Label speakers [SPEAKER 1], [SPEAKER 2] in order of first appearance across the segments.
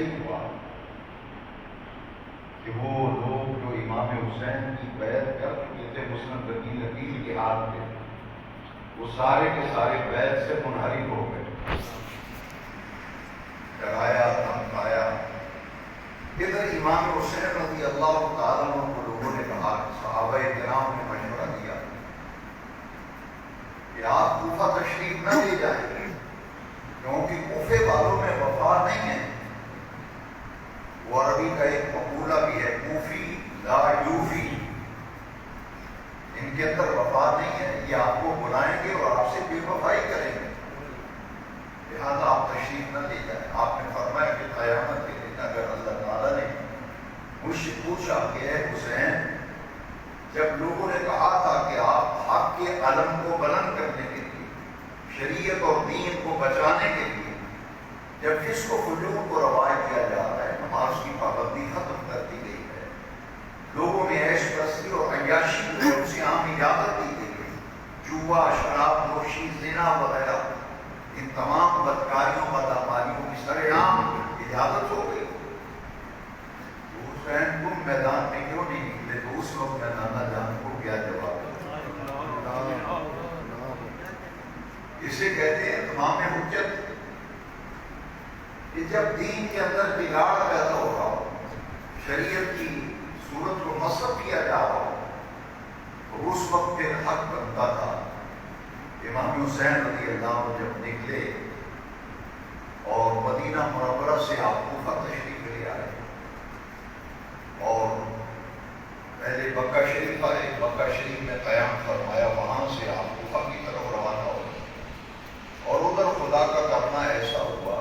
[SPEAKER 1] ہی ہوا کہ وہ لوگ جو امام حسین کی بیعت کر چکے تھے مسلم بنی نقیل کے ہاتھ میں، وہ سارے کے سارے بیعت سے منحرف ہو گئے، ڈرایا دھمکایا۔ ادھر امام حسین رضی اللہ تعالیٰ عنہ کو لوگوں نے کہا، صحابہ کرام نے مشورہ دیا کہ آپ کوفہ تشریف نہ لے جائیں، کیونکہ کوفے والوں میں وفا نہیں ہے۔ وہ عربی کا ایک مقولہ بھی ہے، کوفی لا یوفی، ان کے اندر وفا نہیں ہے، یہ آپ کو بلائیں گے اور آپ سے بے وفائی کریں گے، لہٰذا آپ تشریف نہ لے جائیں۔ آپ نے فرمایا کہ قیامت کے دن اگر اللہ تعالیٰ نے مجھ سے پوچھا کہ اے حسین، جب لوگوں نے کہا تھا کہ آپ حق کے علم کو بلند کرنے کے لیے، شریعت اور دین کو بچانے کے لیے، جب فسق و فجور کو روا کیا جا رہا ہے، نماز کی پابندی ختم کر دی گئی ہے، لوگوں میں عیش پرستی اور عیاشی کو سے عام اجازت دی گئی ہے، جوا، شراب نوشی، زنا وغیرہ ان تمام بدکاریوں بدعمالیوں کی سر عام اجازت ہو گئی۔ حسین تم میدان میں کیوں نہیں نکلے؟ تو اس وقت میں نانا جان کو کیا جواب دوں؟ اسے کہتے ہیں تمام حجت، کہ جب دین کے اندر بگاڑ پیدا ہو رہا ہو، شریعت کی صورت کو نصب کیا جا رہا ہو، تو اس وقت پھر حق بنتا تھا۔ امام حسین رضی اللہ عنہ جب نکلے اور مدینہ منورہ سے آپ کوفہ تشریف لے آئے، اور پہلے مکہ شریف آئے، مکہ شریف میں قیام فرمایا، وہاں سے آپ کوفہ کی طرف روانہ ہو، اور ادھر خدا کا کرنا ایسا ہوا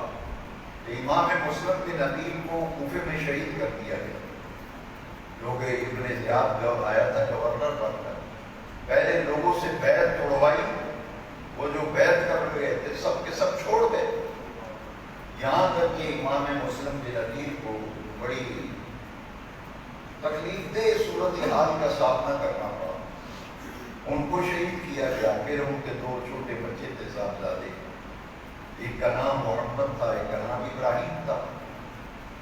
[SPEAKER 1] کہ امام مسلم بن عقیل کو کوفے میں شہید کر دیا گیا، جو کہ ابن زیاد جب آیا تھا گورنر بن کر، پہلے لوگوں سے بیعت توڑوائی، وہ جو بیعت کر گئے تھے سب کے سب چھوڑ گئے، یہاں تک کہ امام مسلم بن عقیل کو بڑی تکلیف دہ صورتحال کا سامنا کرنا پڑا، ان کو شہید کیا گیا۔ پھر ان کے دو چھوٹے بچے تھے صاحبزادے، ایک کا نام محمد تھا، ایک کا نام ابراہیم تھا،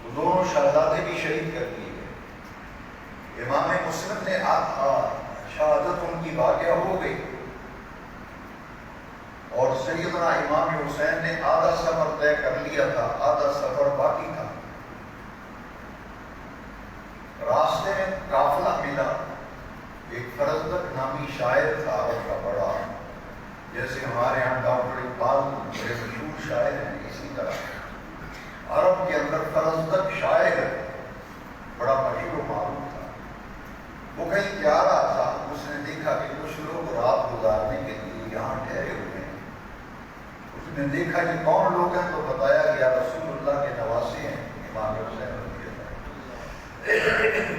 [SPEAKER 1] وہ دونوں شہزادے بھی شہید کر دیے گئے۔ امام مسلم نے شہادت ان کی واقعہ ہو گئی، اور سیدنا امام حسین نے آدھا سفر طے کر لیا تھا، آدھا سفر باقی تھا۔ راستے میں قافلہ ملا، ایک فرزدق نامی شاعر تھا عرب کا بڑا، جیسے ہمارے یہاں ڈاکٹر اقبال بڑے مشہور شاعر ہیں، اسی طرح عرب کے اندر فرزدق شاعر بڑا مشہور و معروف تھا۔ وہ کہیں جا رہا تھا، اس نے دیکھا کہ کچھ لوگ رات گزارنے کے لیے یہاں ٹھہرے ہوئے ہیں۔ اس نے دیکھا کہ کون لوگ ہیں، تو بتایا گیا رسول اللہ کے نواسے ہیں امام حسین رضی اللہ۔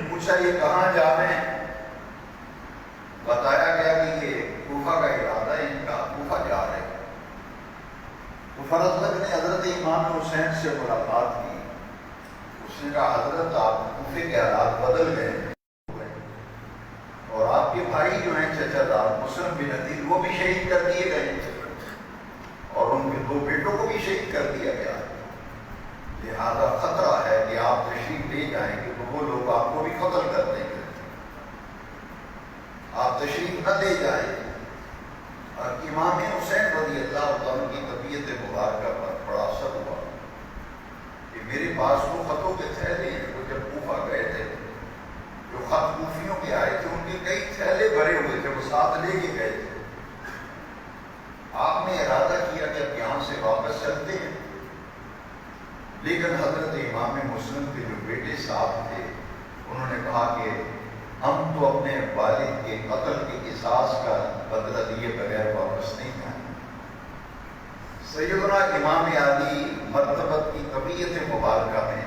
[SPEAKER 1] پوچھا یہ کہاں جا رہے ہیں؟ بتایا گیا کہ یہ کوفہ کا ارادہ ہے ان کا، کوفہ جا رہے ہیں۔ تو فرزدق نے حضرت امام حسین سے ملاقات کی، اس نے کہا حضرت آپ کوفے کے حالات بدل گئے، اور آپ کے بھائی جو ہیں چچا دار مسلم بن عقیل وہ بھی شہید کر دیے گئے، اور ان کے دو بیٹوں کو بھی شہید کر دیا گیا، لہذا خطرہ ہے کہ آپ تشریف لے جائیں گے تو وہ لوگ آپ کو بھی قتل کر دیں گے، آپ تشریف نہ لے جائیں۔ اور امام حسین رضی اللہ عنہ کی طبیعت مبارکہ پر بڑا اثر ہوا کہ میرے پاس وہ خطوں کے تھیلے ہیں، وہ جب کوفہ گئے تھے، جو خط کوفیوں کے آئے تھے ان کے کئی تھیلے بھرے ہوئے تھے، وہ ساتھ لے کے گئے تھے۔ آپ نے ارادہ کیا کہ اب یہاں سے واپس چلتے ہیں، لیکن حضرت امام مسلم کے جو بیٹے صاحب تھے انہوں نے کہا کہ ہم تو اپنے والد کے قتل کے قصاص کا بدلہ دیے بغیر واپس نہیں جائیں۔ سیدنا امام علی مرتبت کی طبیعت مبارکہ میں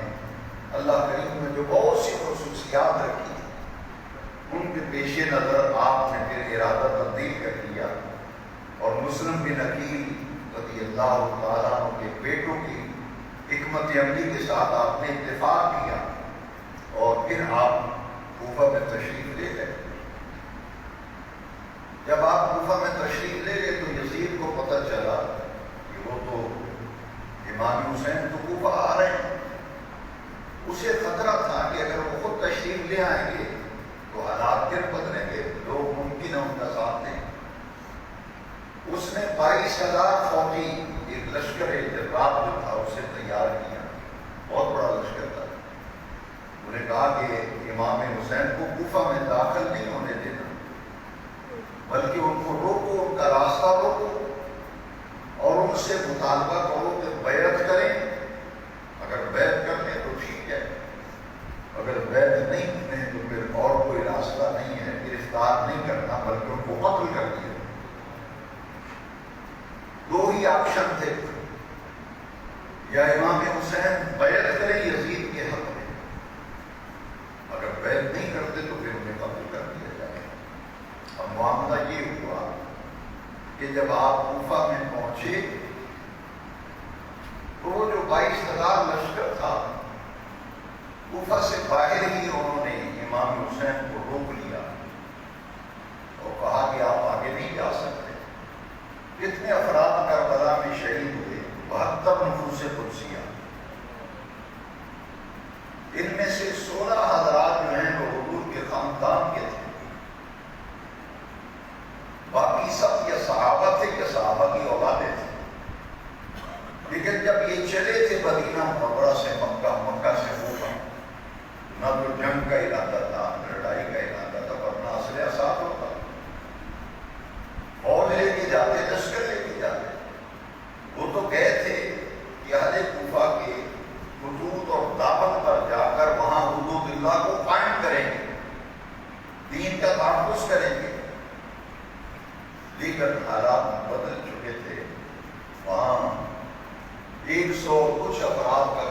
[SPEAKER 1] اللہ کریم نے جو بہت سی خصوصیات رکھی، ان کے پیش نظر آپ نے پھر ارادہ تبدیل کر لیا، اور مسلم بن عقیل رضی اللہ تعالیٰ عنہ کے بیٹوں کی حکمت عملی کے ساتھ آپ نے اتفاق کیا، اور پھر آپ کوفہ میں تشریف لے گئے۔ جب آپ کوفہ میں تشریف لے گئے تو یزید کو پتہ چلا کہ وہ تو امام حسین تو کوفہ آ رہے ہیں، اسے خطرہ تھا کہ اگر وہ خود تشریف لے آئیں گے تو حالات پھر بدلیں گے، لوگ ممکن ہے ان کا ساتھ دیں۔ اس نے 22,000 فوجی ایک لشکر جراب جو تھا اسے تیار کیا، بہت بڑا لشکر تھا۔ انہوں نے کہا کہ امام حسین کو کوفہ میں داخل نہیں ہونے دینا، بلکہ ان کو روکو، ان کا راستہ روکو اور ان سے مطالبہ کرو کہ بیعت کریں۔ اگر بیعت کر لیں تو ٹھیک ہے، اگر بیعت نہیں کریں تو پھر اور کوئی راستہ نہیں ہے، گرفتار نہیں کرنا بلکہ ان کو قتل کر دیا۔ دو ہی آپشن تھے، یا امام حسین بیعت کریں یزید کے حق میں، اگر بیعت نہیں کرتے تو پھر انہیں قتل کر دیا جائے۔ اب معاملہ یہ ہوا کہ جب آپ کوفہ میں پہنچے تو وہ جو 22,000 لشکر تھا کوفہ سے باہر ہی انہوں نے امام حسین کو روک لیا اور کہا کہ آپ آگے نہیں جا سکتے۔ کتنے افراد کربلا میں شہید ہوئے؟ 72 نفوس قدسیہ، ان میں سے 16 حضرات جو ہیں وہ حضور کے خاندان کے تھے، باقی سب یا صحابہ تھے یا صحابہ کی اولادیں تھیں۔ لیکن جب یہ چلے تھے مدینہ منورہ سے مکہ، مکہ سے کوفہ، نہ تو جنگ کا ارادہ تھا، نہ لڑائی کا ارادہ تھا، ورنہ اسلحہ ساتھ ہوتا، فوج لے کے جاتے، لشکر لے کے جاتے۔ وہ تو گئے تھے کہ اہل کوفہ کے حدود اور دامن پر جا کر وہاں حدود اللہ کو قائم کریں گے، دین کا تحفظ کریں گے۔ لیکن حالات بدل چکے تھے، وہاں 100 کچھ افراد کا